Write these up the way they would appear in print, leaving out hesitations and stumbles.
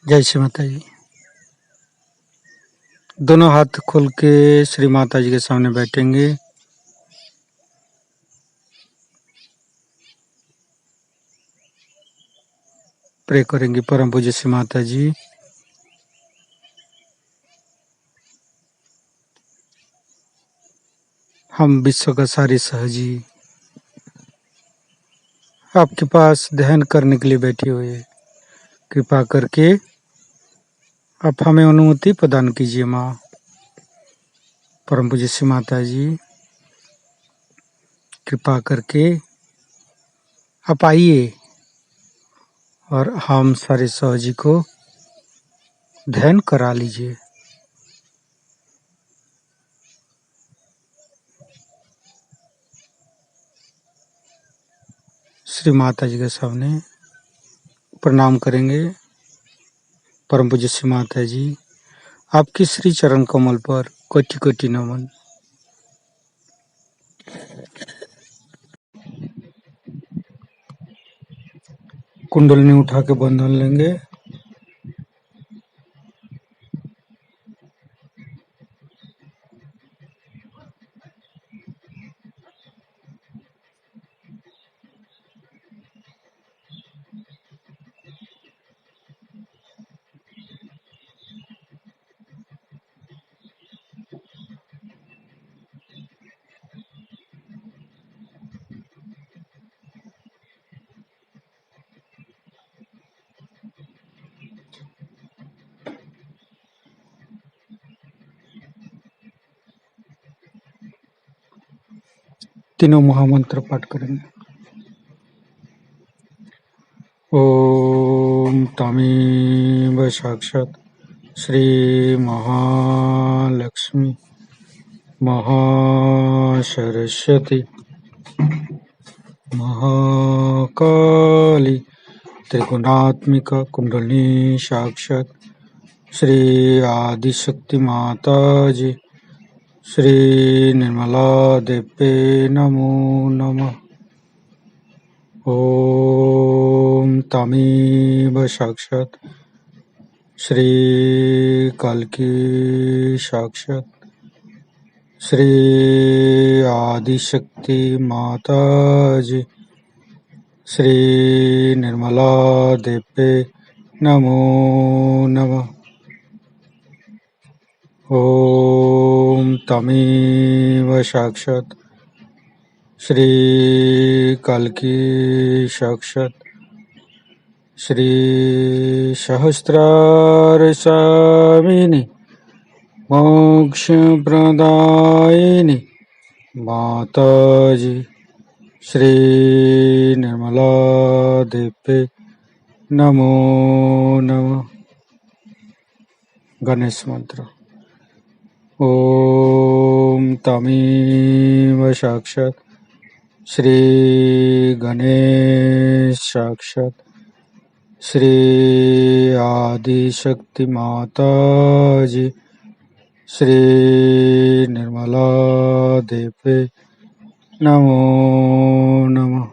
जय श्री माता जी। दोनों हाथ खोल के श्री माता जी के सामने बैठेंगे। प्रे करेंगे। परम पूज्य श्री माता जी, हम विश्व का सारी सहजी आपके पास ध्यान करने के लिए बैठे हुए हैं। कृपा करके आप हमें अनुमति प्रदान कीजिए माँ। परम पूज्य श्री माता जी, कृपा करके आप आइए और हम सारे सहजी को ध्यान करा लीजिए। श्री माता जी के सामने प्रणाम करेंगे। परम पूज्य श्री माता जी, आपके श्री चरण कमल पर कोटि कोटि नमन। कुंडलनी उठा के बंधन लेंगे। तीनों महामंत्र पाठ करेंगे। ओम तमेव साक्षात् श्री महालक्ष्मी महासरस्वती महाकाली त्रिगुणात्मिका कुंडलिनी साक्षात् श्री आदिशक्ति माता जी श्री निर्मला देवे नमो नमः। ओम तमेव साक्षात् श्री कल्की साक्षात् श्री आदिशक्ति माता जी श्री निर्मला देवे नमो नमः। ओम तमेव साक्षात् श्री कल्की साक्षात् श्री सहस्रार स्वामिनी मोक्ष प्रदायिनी माताजी श्री निर्मला देवे नमो नमः। गणेश मंत्र। ओम तमेव साक्षात् श्री गणेश साक्षात् श्री आदिशक्ति माता जी श्री निर्मला देवे नमो नमः।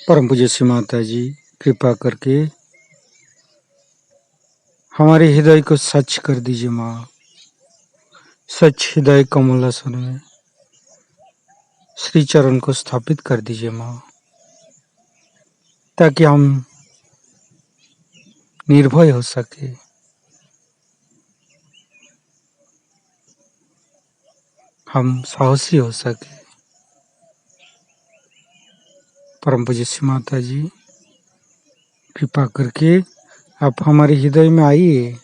परम पूज्य श्री माता जी, कृपा करके हमारे हृदय को सच कर दीजिए माँ। सच हृदय कमलासन में श्री चरण को स्थापित कर दीजिए माँ, ताकि हम निर्भय हो सके, हम साहसी हो सके। परम पूज्य श्री माता जी, कृपा करके आप हमारे हृदय में आइए।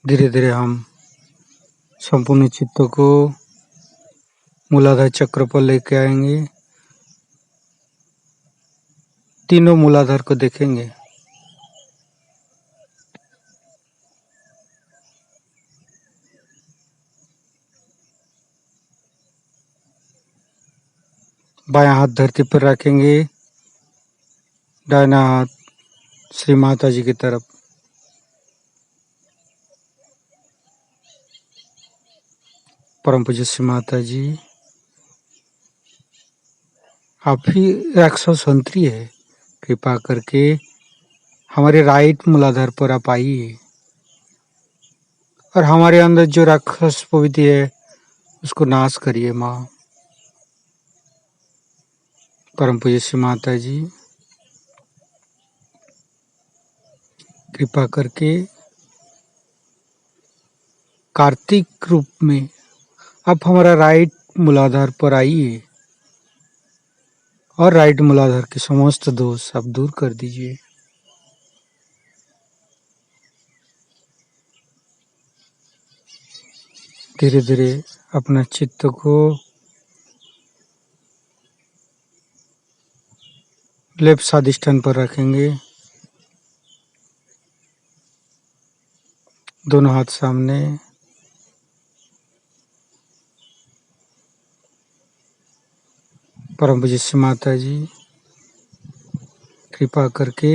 धीरे धीरे हम संपूर्ण चित्त को मूलाधार चक्र पर लेके आएंगे। तीनों मूलाधार को देखेंगे। बायां हाथ धरती पर रखेंगे, दाहिना हाथ श्री माता जी की तरफ। परम पूज्य श्री माता जी, आप ही राक्षस संतरी है, कृपा करके हमारे राइट मूलाधार पर आप आइए और हमारे अंदर जो राक्षस प्रवृत्ति है उसको नाश करिए माँ। परम पूज्य श्री माता जी, कृपा करके कार्तिक रूप में आप हमारा राइट मूलाधार पर आइए और राइट मूलाधार के समस्त दोष आप दूर कर दीजिए। धीरे धीरे अपना चित्त को लेफ्ट स्वादिष्ठान पर रखेंगे, दोनों हाथ सामने। परम पूज्य श्री माता जी, कृपा करके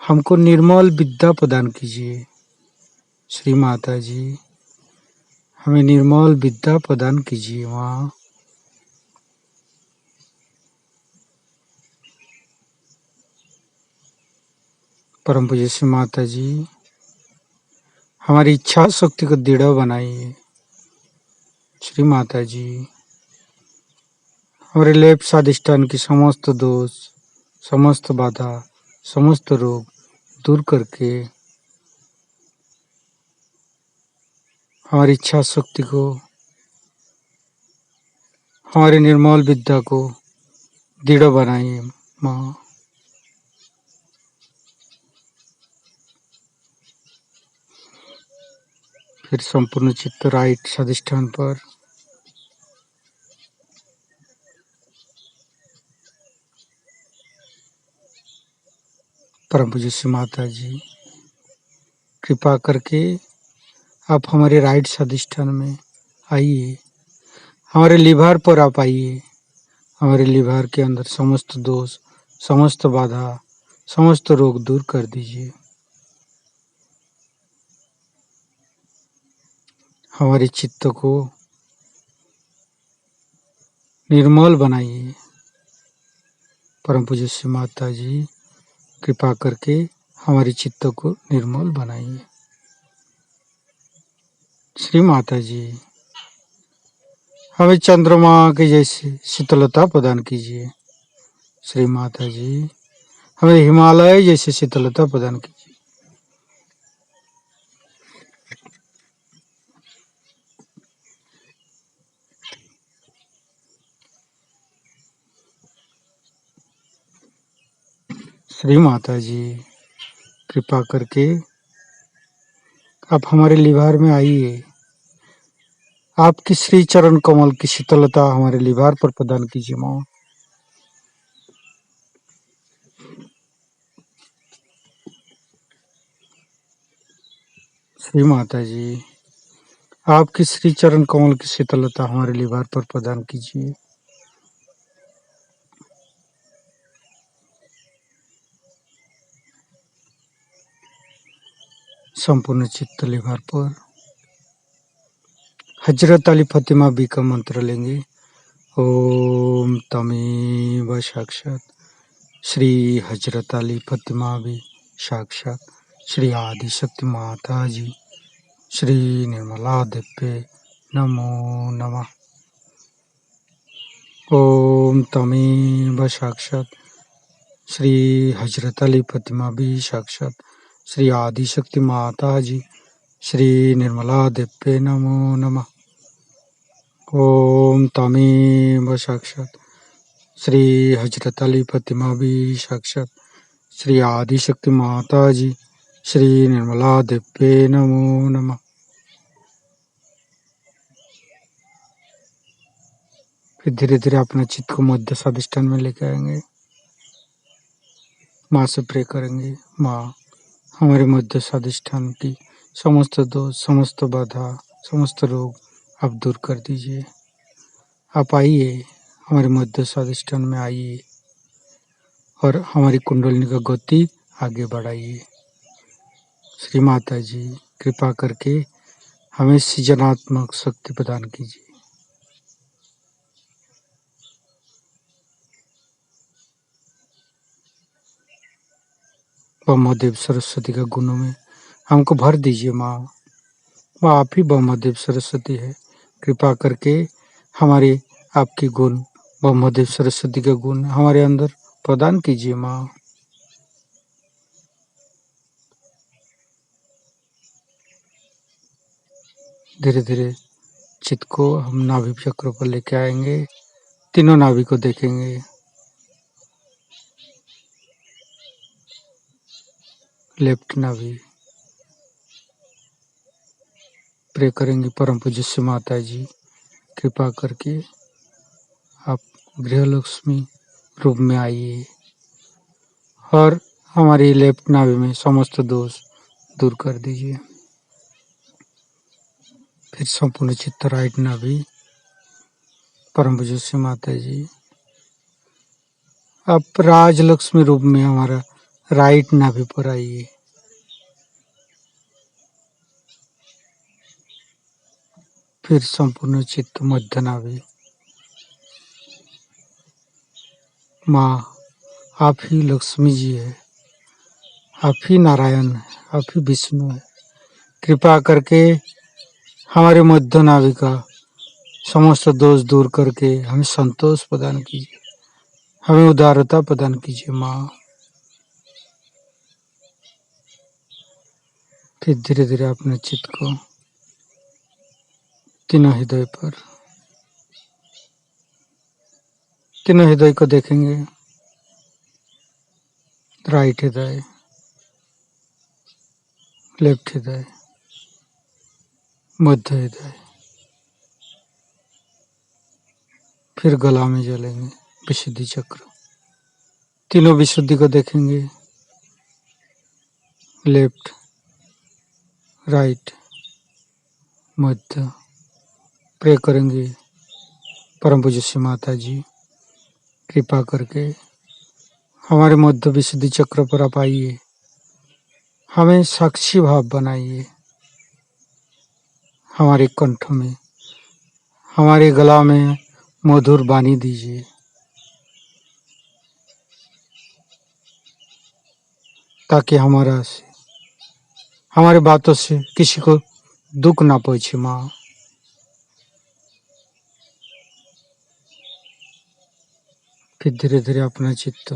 हमको निर्मल विद्या प्रदान कीजिए। श्री माता जी, हमें निर्मल विद्या प्रदान कीजिए माँ। परम पूज्य श्री माता जी, हमारी इच्छा शक्ति को दृढ़ बनाइए। श्री माता जी, हमारे लेफ्ट स्वादिष्ठान की समस्त दोष, समस्त बाधा, समस्त रोग दूर करके हमारी इच्छा शक्ति को, हमारी निर्मल विद्या को दृढ़ बनाइए माँ। फिर संपूर्ण चित्त राइट स्वादिष्ठान पर। परम पूज्य श्री माता जी, कृपा करके आप हमारे राइट स्वादिष्ठान में आइए, हमारे लिवर पर आप आइए। हमारे लिवर के अंदर समस्त दोष, समस्त बाधा, समस्त रोग दूर कर दीजिए। हमारे चित्त को निर्मल बनाइए। परम पूज्य श्री माता जी, कृपा करके हमारे चित्त को निर्मल बनाइए। श्री माता जी, हमें चंद्रमा के जैसे शीतलता प्रदान कीजिए। श्री माता जी, हमें हिमालय जैसे शीतलता प्रदान कीजिए। श्री माता जी, कृपा करके आप हमारे लिवर में आइए, आपकी श्री चरण कमल की शीतलता हमारे लिवर पर प्रदान कीजिए माँ। श्री माता जी, आपकी श्री चरण कमल की शीतलता हमारे लिवर पर प्रदान कीजिए। संपूर्ण चित्त लिवर पर हजरत अली फतिमा बी का मंत्र लेंगे। ओम तमेव साक्षात श्री हजरत अली फतिमा बी साक्षात श्री आदि शक्ति माता जी श्री निर्मला देव्ये नमो नमः। ओम तमेव साक्षात श्री हजरत अली फतिमा बी साक्षात श्री आदि शक्ति माता जी श्री निर्मला देव्ये नमो नमः। ओम तमेव साक्षात श्री हजरत अली फतिमा बी साक्षात श्री आदि शक्ति माता जी श्री निर्मला देव्ये नमो नमः। फिर धीरे धीरे अपने चित्त को मध्य स्वादिष्ठान में लेके आएंगे। माँ से प्रे करेंगे, माँ हमारे मध्य स्वादिष्ठान की समस्त दोष, समस्त बाधा, समस्त रोग आप दूर कर दीजिए। आप आइए, हमारे मध्य स्वादिष्ठान में आइए और हमारी कुंडलिनी का गति आगे बढ़ाइए। श्री माता जी कृपा करके हमें सृजनात्मक शक्ति प्रदान कीजिए। ब्रह्मदेव सरस्वती का गुणों में हमको भर दीजिए माँ। वह आप ही ब्रह्मदेव सरस्वती है। कृपा करके हमारे आपके गुण, ब्रह्मदेव सरस्वती के गुण हमारे अंदर प्रदान कीजिए माँ। धीरे धीरे चित्त को हम नाभि चक्र पर लेके आएंगे। तीनों नाभि को देखेंगे। लेफ्ट नाभि प्रे करेंगे। परम पूज्य श्री माता जी कृपा करके आप गृहलक्ष्मी रूप में आइए और हमारी लेफ्ट नाभि में समस्त दोष दूर कर दीजिए। फिर संपूर्ण चित्त राइट नाभि परम पूज्य श्री माता जी आप राजलक्ष्मी रूप में हमारा राइट नाभि पर आइए। फिर संपूर्ण चित्त मध्य नाभि। माँ आप ही लक्ष्मी जी है, आप ही नारायण है, आप ही विष्णु है। कृपा करके हमारे मध्य नाभि का समस्त दोष दूर करके हमें संतोष प्रदान कीजिए, हमें उदारता प्रदान कीजिए माँ। फिर धीरे धीरे अपने चित्त को तीनों हृदय पर, तीनों हृदय को देखेंगे। राइट हृदय, लेफ्ट हृदय, मध्य हृदय। फिर गला में जलेंगे विशुद्धि चक्र। तीनों विशुद्धि को देखेंगे। लेफ्ट, राइट, मध्य। प्रे करेंगे। परम पूज्य श्री माता जी कृपा करके हमारे मध्य विशुद्धि चक्र पर आप आइए, हमें साक्षी भाव बनाइए। हमारे कंठ में, हमारे गला में मधुर वाणी दीजिए, ताकि हमारे बातों से किसी को दुख ना पहुंचे माँ। फिर धीरे धीरे अपना चित्त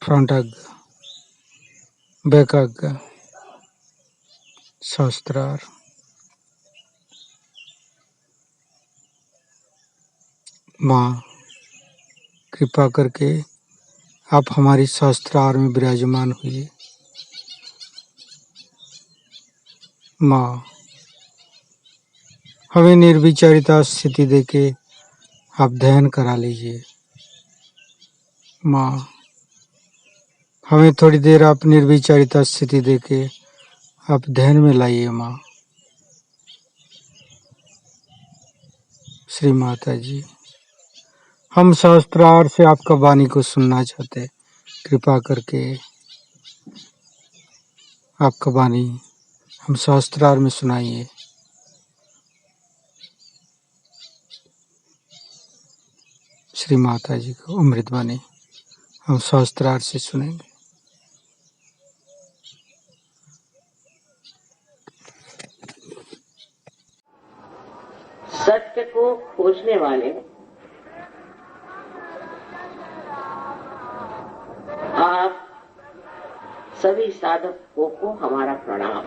फ्रंट आज्ञा, बैक आज्ञा, सहस्त्रार। माँ कृपा करके आप हमारी सहस्त्रार में विराजमान हुई। माँ हमें निर्विचारिता स्थिति देके आप ध्यान करा लीजिए। माँ हमें थोड़ी देर आप निर्विचारिता स्थिति देके आप ध्यान में लाइए माँ। श्री माता जी हम सहस्त्रार से आपका वाणी को सुनना चाहते। कृपा करके आपका वाणी हम सहस्त्रार में सुनाइए। श्री माता जी को अमृत वाणी हम सहस्त्रार से सुनेंगे। सत्य को खोजने वाले आप सभी साधकों को हमारा प्रणाम।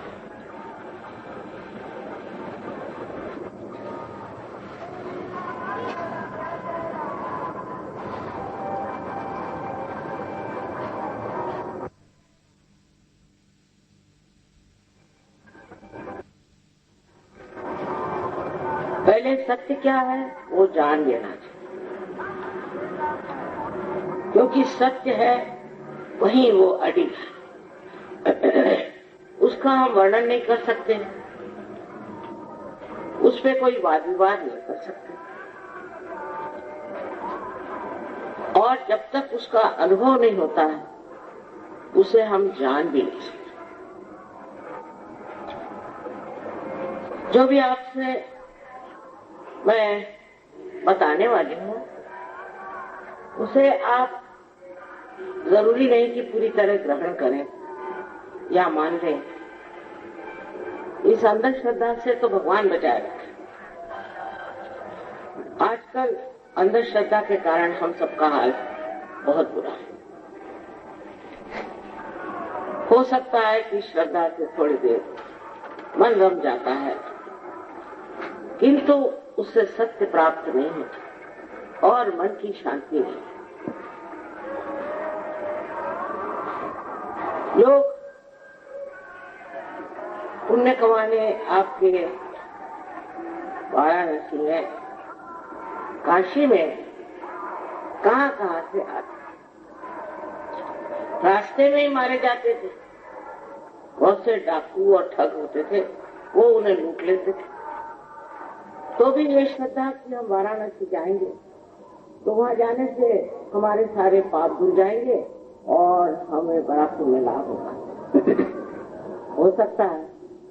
पहले सत्य क्या है वो जान लेना चाहिए, क्योंकि सत्य है वहीं वो अडिग है। उसका हम वर्णन नहीं कर सकते, उस पे कोई वाद विवाद नहीं कर सकते। और जब तक उसका अनुभव नहीं होता है उसे हम जान भी नहीं सकते। जो भी आपसे मैं बताने वाली हूँ उसे आप जरूरी नहीं कि पूरी तरह ग्रहण करें या मान लें। इस अंधश्रद्धा से तो भगवान बचाए रखे। आजकल अंधश्रद्धा के कारण हम सबका हाल बहुत बुरा है। हो सकता है कि श्रद्धा से थोड़ी देर मन रम जाता है, किंतु उससे सत्य प्राप्त नहीं होता और मन की शांति नहीं। लोग पुण्य कमाने आपके वाराणसी में, काशी में कहां से आते, रास्ते में ही मारे जाते थे। बहुत से डाकू और ठग होते थे, वो उन्हें लूट लेते थे। तो भी ये श्रद्धा कि हम वाराणसी जाएंगे तो वहां जाने से हमारे सारे पाप धुल जाएंगे और हमें बड़ा पुण्य लाभ होगा। हो सकता है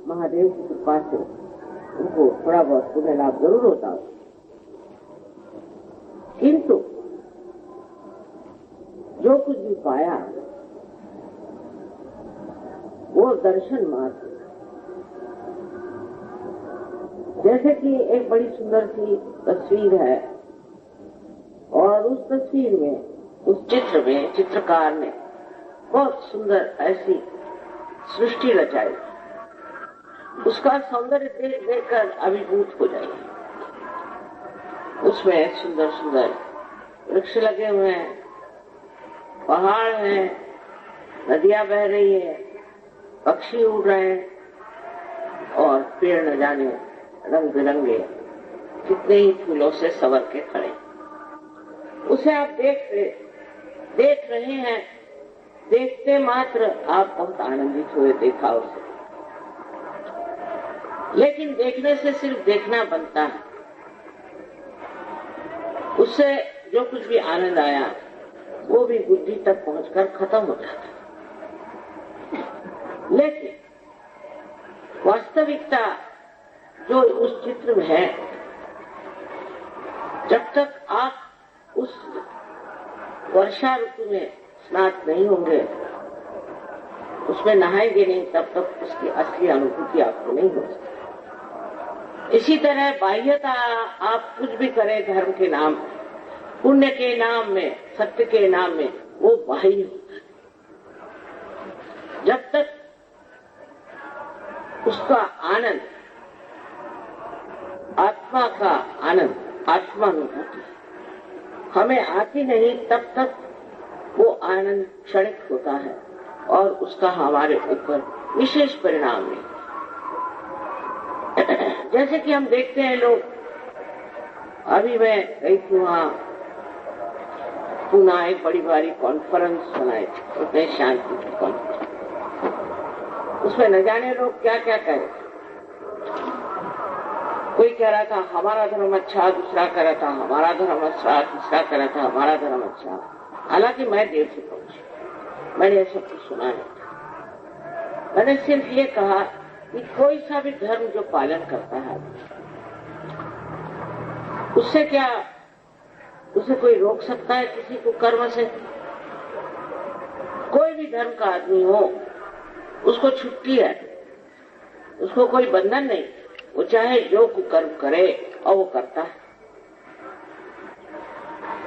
महादेव की कृपा से उनको थोड़ा बहुत पुण्य लाभ जरूर होता हो, किंतु जो कुछ भी पाया वो दर्शन मात्र। जैसे कि एक बड़ी सुंदर सी तस्वीर है और उस तस्वीर में, उस चित्र में चित्रकार ने बहुत सुंदर ऐसी सृष्टि रचाई। उसका सौंदर्य देख देखकर अभिभूत हो जाएगी। उसमें सुंदर सुंदर वृक्ष लगे हुए हैं, पहाड़ हैं, नदियां बह रही है, पक्षी उड़ रहे हैं और पेड़ न जाने रंग बिरंगे कितने ही फूलों से संवर के खड़े। उसे आप देख रहे हैं, देखते मात्र आप बहुत आनंदित हुए, देखा उसे। लेकिन देखने से सिर्फ देखना बनता है, उससे जो कुछ भी आनंद आया वो भी बुद्धि तक पहुंचकर खत्म हो जाता है। लेकिन वास्तविकता जो उस चित्र में है, जब तक आप उस वर्षा ऋतु में स्नात नहीं होंगे, उसमें नहाएंगे नहीं, तब तक उसकी असली अनुभूति आपको नहीं हो सकती। इसी तरह बाह्यता आप कुछ भी करें धर्म के नाम, पुण्य के नाम में, सत्य के नाम में, वो बाह्य होता है। जब तक उसका आनंद, आत्मा का आनंद, आत्मानुभूति हमें आती नहीं, तब तक वो आनंद क्षणिक होता है और उसका हमारे ऊपर विशेष परिणाम नहीं। जैसे कि हम देखते हैं लोग, अभी मैं गई थी वहां पुणे, एक बड़ी भारी कॉन्फ्रेंस बनाई थी, उसमें शांति की कॉन्फ्रेंस। उसमें न जाने लोग क्या क्या कह रहे थे। कोई कह रहा था हमारा धर्म अच्छा, दूसरा कह रहा था हमारा धर्म अच्छा, तीसरा कह रहा था हमारा धर्म अच्छा। हालांकि मैं देर से पहुंची, मैंने ये सब कुछ सुना नहीं था। मैंने सिर्फ ये कहा कि कोई सा भी धर्म जो पालन करता है, उससे क्या, उसे कोई रोक सकता है किसी को कर्म से? कोई भी धर्म का आदमी हो, उसको छुट्टी है, उसको कोई बंधन नहीं, वो चाहे जो कुकर्म करे और वो करता है।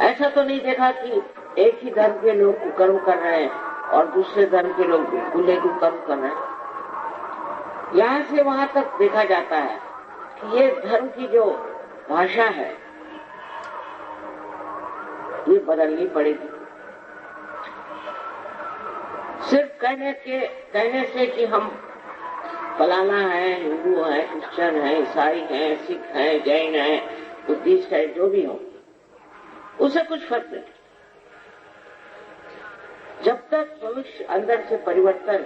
ऐसा तो नहीं देखा कि एक ही धर्म के लोग कुकर्म कर रहे हैं और दूसरे धर्म के लोग बिल्कुल ही कुकर्म कर रहे हैं। यहाँ से वहां तक देखा जाता है कि ये धर्म की जो भाषा है ये बदलनी पड़ेगी। सिर्फ कहने से कि हम फलाना है, हिंदू है, क्रिश्चियन है, ईसाई है, सिख है, जैन है, बुद्धिस्ट है, जो भी हो, उसे कुछ फर्क नहीं। जब तक मनुष्य अंदर से परिवर्तन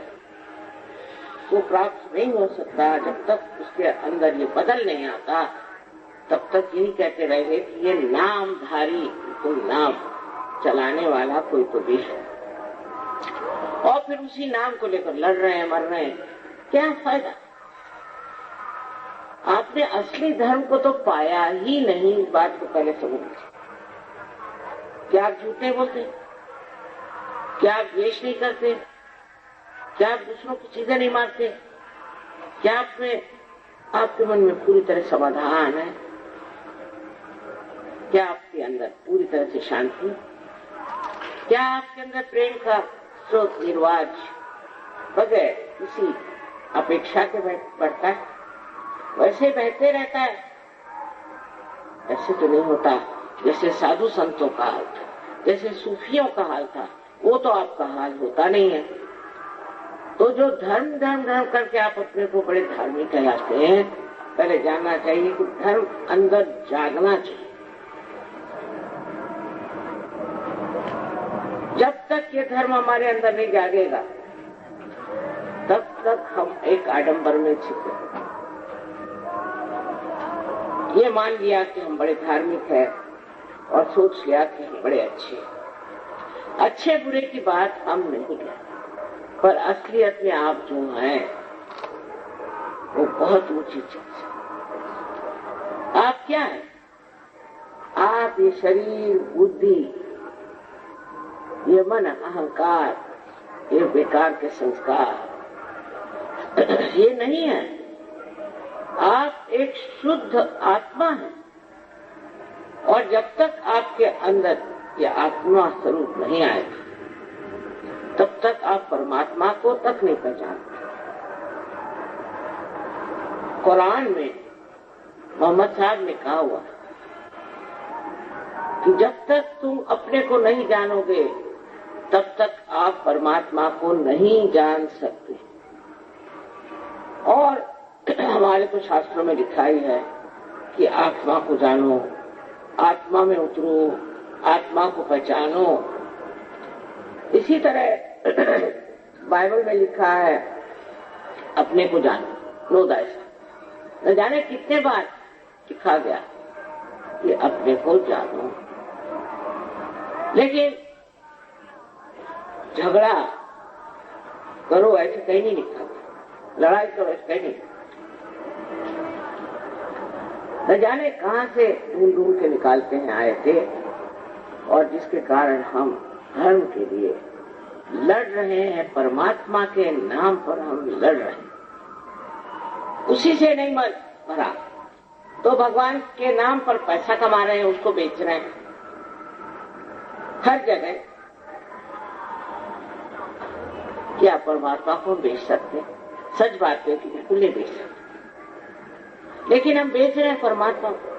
को प्राप्त नहीं हो सकता, जब तक उसके अंदर ये बदल नहीं आता, तब तक यही कहते रहेंगे कि ये नामधारी कोई नाम चलाने वाला कोई तो भी है, और फिर उसी नाम को लेकर लड़ रहे हैं, मर रहे हैं। क्या फायदा? आपने असली धर्म को तो पाया ही नहीं। इस बात को पहले समझ लीजिए। क्या आप झूठ नहीं बोलते? क्या आप द्वेष नहीं करते? क्या आप दूसरों की चीजें नहीं मारते? क्या आपके मन में पूरी तरह समाधान है? क्या आपके अंदर पूरी तरह से शांति? क्या आपके अंदर प्रेम का स्रोत निर्वाज बगैर किसी अपेक्षा के बढ़ता है? वैसे बहते रहता है? ऐसे तो नहीं होता जैसे साधु संतों का हाल था, जैसे सूफियों का हाल था। वो तो आपका हाल होता नहीं है। तो जो धर्म धर्म धर्म करके आप अपने को बड़े धार्मिक कहलाते हैं, पहले जानना चाहिए कि धर्म अंदर जागना चाहिए। जब तक ये धर्म हमारे अंदर नहीं जागेगा, तब तक हम एक आडंबर में छिपे। ये मान लिया कि हम बड़े धार्मिक हैं और सोच लिया कि हम बड़े अच्छे बुरे की बात हम नहीं करते, पर असलियत में आप जो हैं वो बहुत ऊंची चीज है। आप क्या है? आप ये शरीर, बुद्धि, ये मन, अहंकार, ये बेकार के संस्कार ये नहीं है। आप एक शुद्ध आत्मा हैं, और जब तक आपके अंदर यह आत्मा स्वरूप नहीं आएगा, तब तक आप परमात्मा को तक नहीं पहचानते। कुरान में मोहम्मद साहब ने कहा हुआ कि जब तक तुम अपने को नहीं जानोगे, तब तक आप परमात्मा को नहीं जान सकते। और हमारे तो शास्त्रों में लिखा ही है कि आत्मा को जानो, आत्मा में उतरो, आत्मा को पहचानो। इसी तरह बाइबल में लिखा है अपने को जानो, नो दायसेल्फ। न जाने कितने बार लिखा गया कि अपने को जानो। लेकिन झगड़ा करो ऐसे कहीं नहीं लिखा, लड़ाई करो ऐसे कहीं नहीं। न जाने कहां से ढूंढ ढूंढ के निकालते हैं आयते, और जिसके कारण हम धर्म के लिए लड़ रहे हैं, परमात्मा के नाम पर हम लड़ रहे हैं। उसी से नहीं मरा तो भगवान के नाम पर पैसा कमा रहे हैं, उसको बेच रहे हैं हर जगह। क्या परमात्मा को बेच सकते? सच बात है कि बिल्कुल नहीं बेच सकते, लेकिन हम बेच रहे हैं परमात्मा को।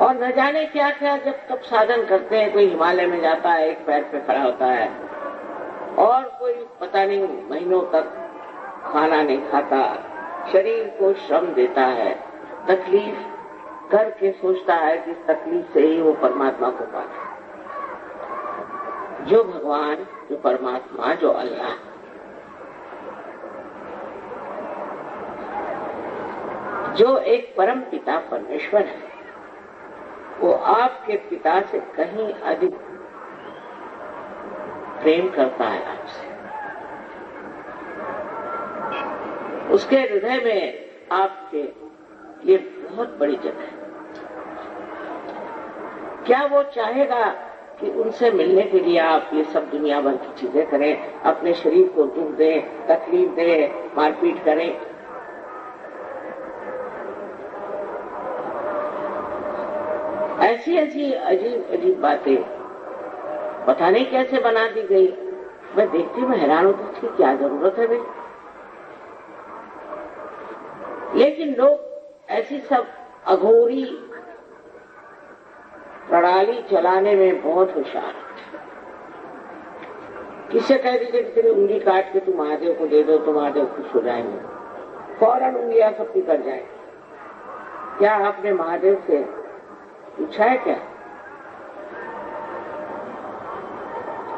और न जाने क्या क्या जब तब साधन करते हैं। कोई हिमालय में जाता है, एक पैर पे खड़ा होता है, और कोई पता नहीं महीनों तक खाना नहीं खाता, शरीर को श्रम देता है, तकलीफ करके सोचता है कि इस तकलीफ से ही वो परमात्मा को पाता है। जो भगवान, जो परमात्मा, जो अल्लाह, जो एक परम पिता परमेश्वर है, वो आपके पिता से कहीं अधिक प्रेम करता है आपसे। उसके हृदय में आपके लिए बहुत बड़ी जगह है। क्या वो चाहेगा कि उनसे मिलने के लिए आप ये सब दुनिया भर की चीजें करें, अपने शरीर को दुख दें, तकलीफ दें, मारपीट करें? ऐसी ऐसी अजीब अजीब बातें पता नहीं कैसे बना दी गई। मैं देखती हूँ, हैरान होती, इसकी क्या जरूरत है भाई? लेकिन लोग ऐसी सब अघोरी प्रणाली चलाने में बहुत होशियार है। किससे कह दीजिए कि तेरी उंगली काट के तू महादेव को दे दो तो महादेव खुश हो जाएंगे, फौरन उंगलियां सबकी कर जाए। क्या आपने महादेव से पूछा है?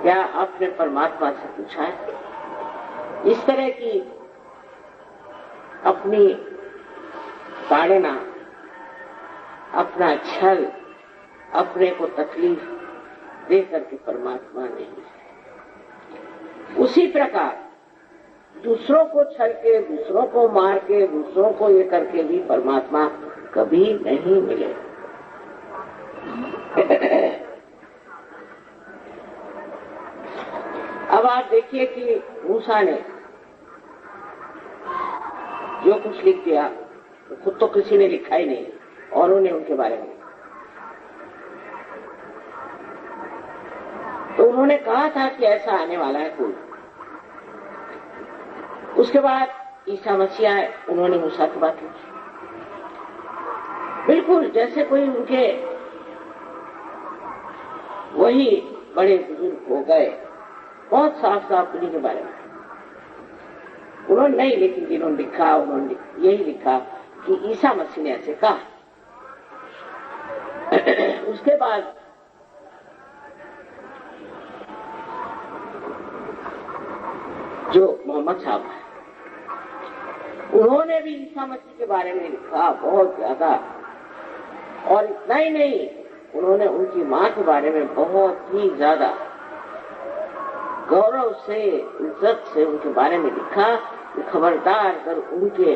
क्या आपने परमात्मा से पूछा है? इस तरह की अपनी ताड़ना, अपना छल अपने को तकलीफ दे करके परमात्मा नहीं है। उसी प्रकार दूसरों को छल के, दूसरों को मार के, दूसरों को ये करके भी परमात्मा कभी नहीं मिले। अब आप देखिए कि मूसा ने जो कुछ लिख दिया खुद तो किसी ने लिखा ही नहीं, औरों ने उनके बारे में। तो उन्होंने कहा था कि ऐसा आने वाला है कोई। उसके बाद ईसा मसीह आए, उन्होंने मूसा की बात लिखी, बिल्कुल जैसे कोई उनके वही बड़े बुजुर्ग हो गए, बहुत साफ साफ उन्हीं के बारे में उन्होंने नहीं, लेकिन जिन्होंने लिखा उन्होंने यही लिखा कि ईसा मसीह ने ऐसे कहा। उसके बाद जो मोहम्मद साहब है, उन्होंने भी ईसा मसीह के बारे में लिखा बहुत ज्यादा, और इतना ही नहीं, उन्होंने उनकी मां के बारे में बहुत ही ज्यादा गौरव से, इज्जत से उनके बारे में लिखा कि खबरदार अगर उनके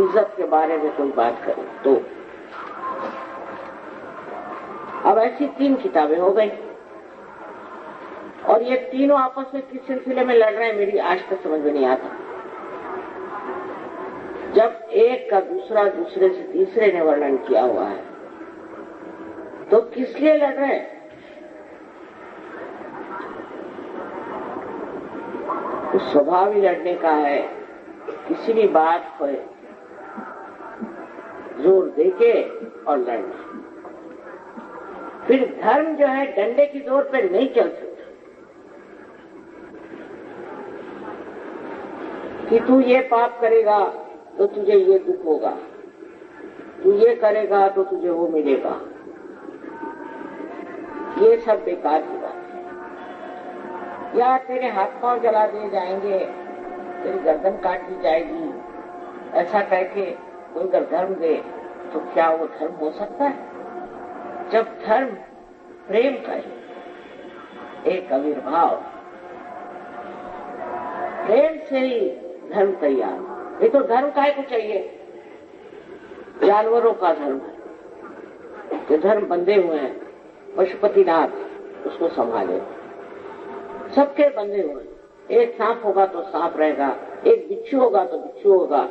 इज्जत के बारे में कोई बात करे तो। अब ऐसी 3 किताबें हो गई, और ये तीनों आपस में किस सिलसिले में लड़ रहे हैं मेरी आज तक समझ में नहीं आता। जब एक का दूसरा दूसरे से तीसरे ने वर्णन किया हुआ है तो किस लिए लड़ रहे हैं? उस स्वभाव ही लड़ने का है, किसी भी बात पर जोर देके और लड़ना। फिर धर्म जो है डंडे की जोर पे नहीं चल सकता कि तू ये पाप करेगा तो तुझे ये दुख होगा, तू ये करेगा तो तुझे वो मिलेगा। ये सब बेकार की बात है। या तेरे हाथ पांव जला दिए जाएंगे, तेरी गर्दन काट दी जाएगी, ऐसा कह के कोई अगर धर्म दे तो क्या वो धर्म हो सकता है? जब धर्म प्रेम का एक आविर्भाव, प्रेम से ही धर्म तैयार। ये तो धर्म काहे को चाहिए? जानवरों का धर्म है कि धर्म बंधे हुए हैं, पशुपतिनाथ उसको संभाले, सबके बंधे हुए। एक सांप होगा तो सांप रहेगा, एक बिच्छू होगा तो बिच्छू होगा।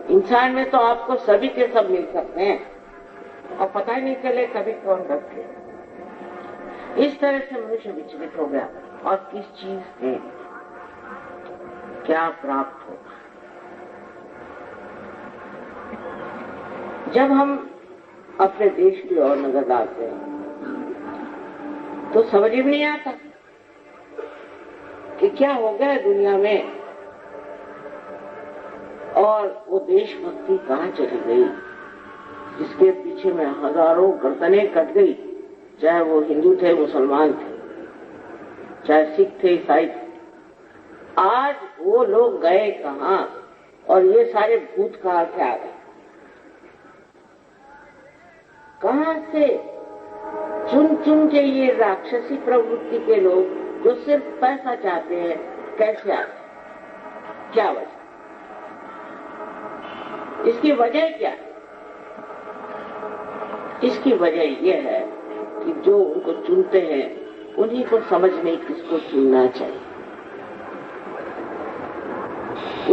इंसान में तो आपको सभी के सब मिल सकते हैं और पता ही नहीं चले कभी कौन रख गए। इस तरह से मनुष्य विचलित हो गया और किस चीज से क्या प्राप्त होगा। जब हम अपने देश की ओर नजर डालते हैं तो समझ में नहीं आता कि क्या हो गया है दुनिया में, और वो देशभक्ति कहाँ चली गई जिसके पीछे में हजारों गर्दनें कट गई, चाहे वो हिंदू थे, मुसलमान थे, चाहे सिख थे, ईसाई थे। आज वो लोग गए कहाँ और ये सारे भूत कहाँ से आ गए? कहाँ से चुन चुन के ये राक्षसी प्रवृत्ति के लोग जो सिर्फ पैसा चाहते हैं कैसे आते? क्या वजह? इसकी वजह क्या है? इसकी वजह यह है कि जो उनको चुनते हैं उन्हीं को समझ नहीं किसको चुनना चाहिए।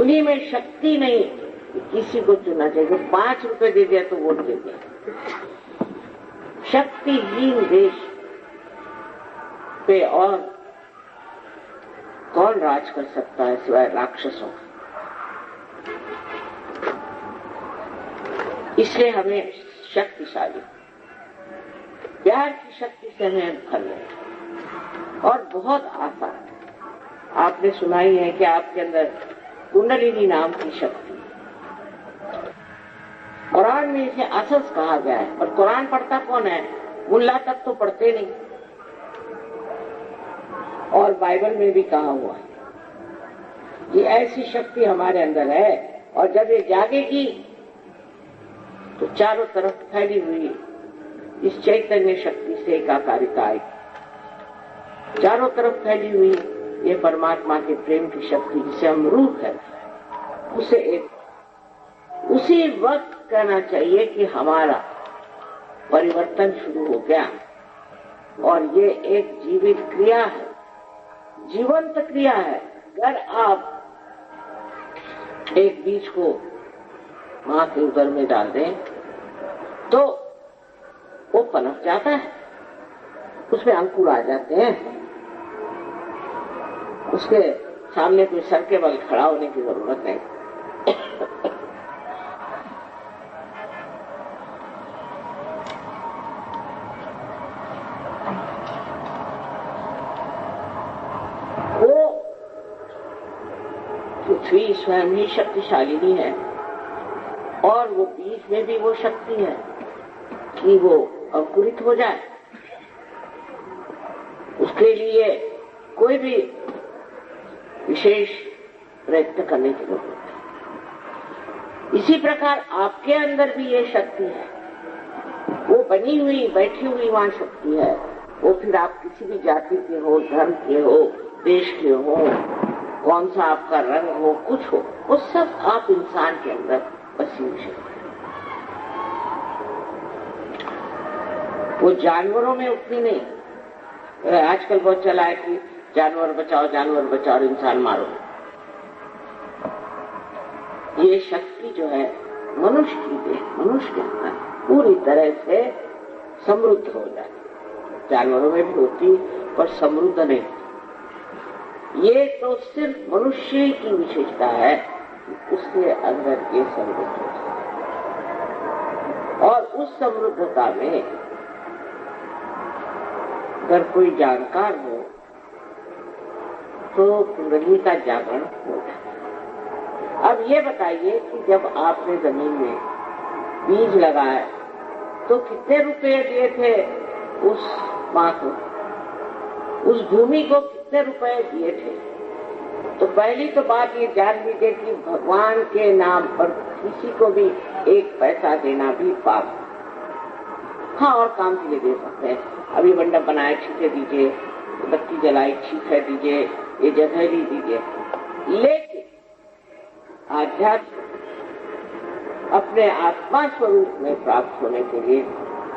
उन्हीं में शक्ति नहीं किसी को चुनना चाहिए। 5 रुपए दे दिया तो वोट दे दिया। शक्तिहीन देश पे और कौन राज कर सकता है सिवाय राक्षसों? इसलिए हमें शक्तिशाली प्यार की शक्ति से हमें भर लें। और बहुत आसान, आपने सुना ही है कि आपके अंदर कुंडलिनी नाम की शक्ति, कुरान में इसे असस कहा गया है। और कुरान पढ़ता कौन है? मुल्ला तक तो पढ़ते नहीं। और बाइबल में भी कहा हुआ है ये ऐसी शक्ति हमारे अंदर है, और जब ये जागेगी तो चारों तरफ फैली हुई इस चैतन्य शक्ति से एकाकारिता आई। चारों तरफ फैली हुई ये परमात्मा के प्रेम की शक्ति जिसे हम रूप है, उसे एक उसी वक्त कहना चाहिए कि हमारा परिवर्तन शुरू हो गया। और ये एक जीवित क्रिया है, जीवंत क्रिया है। अगर आप एक बीज को मां के उदर में डाल दें तो वो पनप जाता है, उसमें अंकुर आ जाते हैं। उसके सामने कोई सर के बल खड़ा होने की जरूरत नहीं। वो पृथ्वी स्वयं ही शक्तिशालिनी है और वो बीज में भी वो शक्ति है कि वो अंकुरित हो जाए। उसके लिए कोई भी विशेष प्रयत्न करने की जरूरत है। इसी प्रकार आपके अंदर भी ये शक्ति है, वो बनी हुई बैठी हुई वहां शक्ति है। वो फिर आप किसी भी जाति के हो, धर्म के हो, देश के हो, कौन सा आपका रंग हो, कुछ हो, वो सब आप इंसान के अंदर बसी हुई शक्ति। वो जानवरों में उतनी नहीं। आजकल बहुत चला है कि जानवर बचाओ और इंसान मारो। ये शक्ति जो है मनुष्य के अंदर पूरी तरह से समृद्ध हो जाए। जानवरों में भी होती पर समृद्ध नहीं। ये तो सिर्फ मनुष्य की विशेषता है कि उसके अंदर ये समृद्ध हो जाए। और उस समृद्धता में अगर कोई जानकार हो तो कुंडली का जागरण हो जाता। अब ये बताइए कि जब आपने जमीन में बीज लगाया तो कितने रुपए दिए थे उस मां को, उस भूमि को कितने रुपए दिए थे? तो पहली तो बात ये जान लीजिए कि भगवान के नाम पर किसी को भी एक पैसा देना भी पाप। हाँ, और काम के लिए दे सकते हैं। अभी मंडप बनाए, छीटे दीजिए, बत्ती जलाई, छीटे दीजिए, ये जगह भी दीजिए। लेकिन आध्यात्म अपने आत्मा स्वरूप में प्राप्त होने के लिए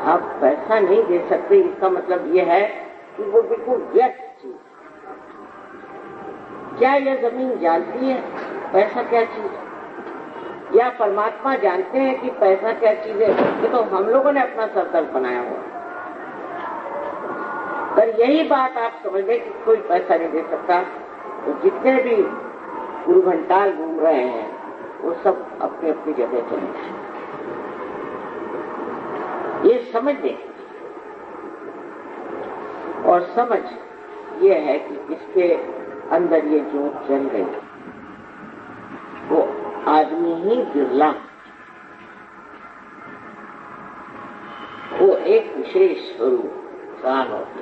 आप पैसा नहीं दे सकते। इसका मतलब ये है कि वो बिल्कुल व्यर्थ चीज। क्या यह जमीन जानती है पैसा क्या चीज है? या परमात्मा जानते हैं कि पैसा क्या चीज है? ये तो हम लोगों ने अपना सरदर्द बनाया हुआ। पर यही बात आप समझ लें कि कोई पैसा नहीं दे सकता, तो जितने भी गुरु घंटाल घूम रहे हैं वो सब अपनी अपनी जगह चले जाए। ये समझ लें। और समझ ये है कि इसके अंदर ये जोत जल गई, वो आदमी ही बिरला, वो एक विशेष स्वरूप प्राण होती।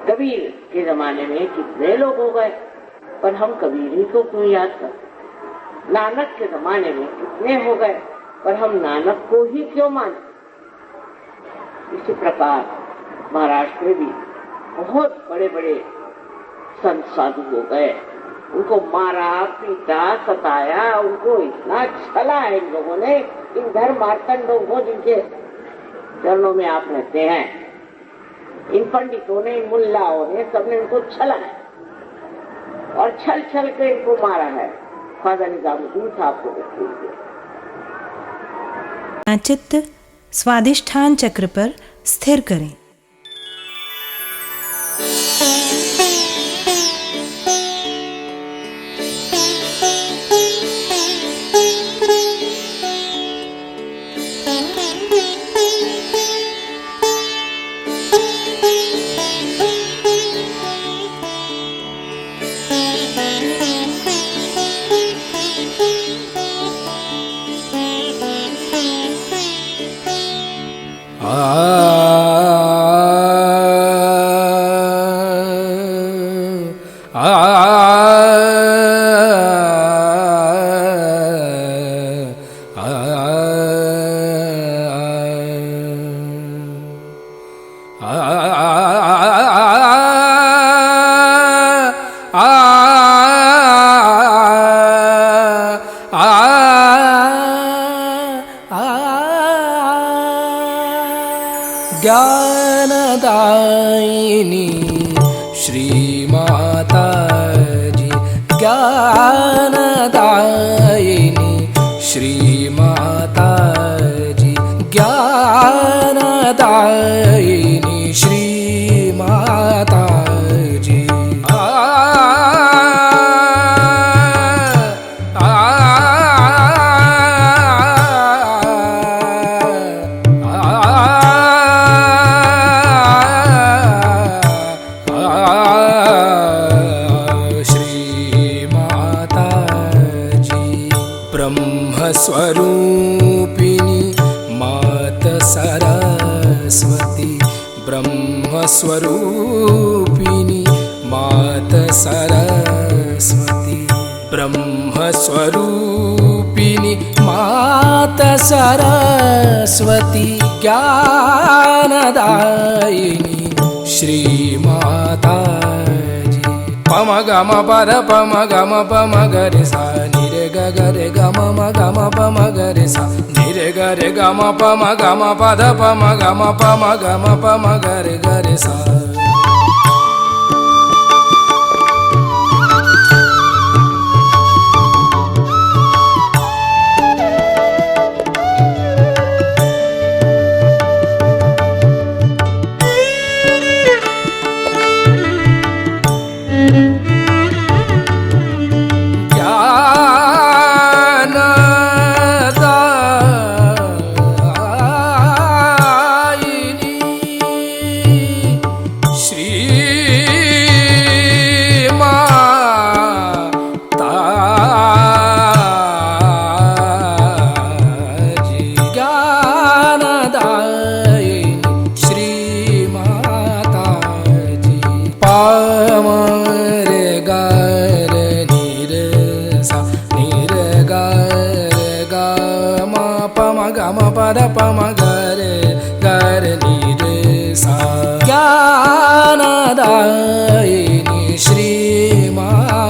कबीर के जमाने में कितने लोग हो गए, पर हम कबीर ही को क्यों याद करते? नानक के जमाने में कितने हो गए, पर हम नानक को ही क्यों मानते? इसी प्रकार महाराष्ट्र में भी बहुत बड़े बड़े संत साधु हो गए, उनको मारा, पीटा, सताया, उनको इतना छला है इन लोगों ने, इन धर्म मार्तंड लोगों जिनके चरणों में आप रहते हैं, इन पंडितों ने, इन मुल्लाओं ने, सबने उनको छला है और छल छल के इनको मारा है। ख्वाजा निजामुद्दीन साहब को देखिए। चित्त स्वादिष्ठान चक्र पर स्थिर करें। ज्ञानदायिनी श्रीमाताजी ज्ञानदायिनी श्रीमाताजी ज्ञानदायिनी श्रीमाताजी स्वरूपिणी मात सरस्वती ब्रह्मस्वरूपिणी मात सरस्वती ब्रह्मस्वरूपिणी मात सरस्वती ज्ञानदायिनी श्रीमाताजी पम गम पर पम गम पम गरे सा निरे ग गरे गम म गम पम गरे सा निरे गरे गम पम गम पद पम गम पम गरे गरे सा ज्ञानदायिनी श्रीमाताजी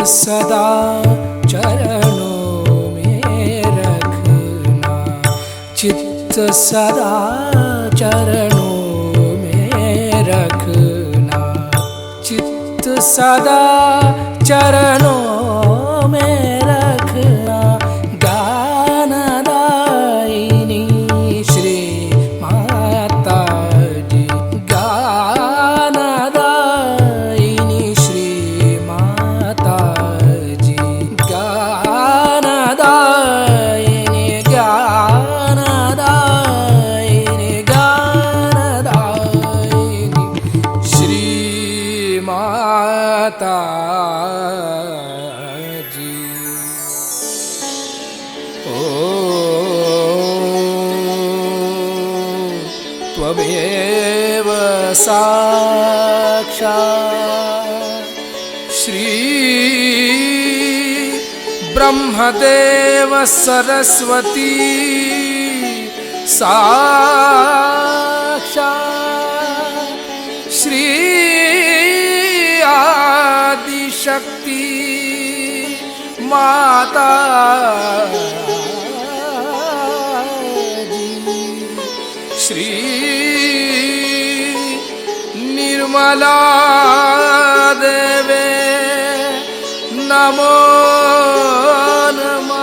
सदा चरणों में रखना चित्त सदा चरणों में रखना चित्त सदा चरणों में रखना ज्ञानदायिनी श्री माताजी ज्ञानदायिनी श्री माताजी ज्ञानदायिनी ज्ञानदायिनी ज्ञानदायिनी श्री माताजी त्वमेव साक्षात् श्री ब्रह्मदेव सरस्वती साक्षात् श्री आदिशक्ति माता श्री निर्मला देवे नमो नमः।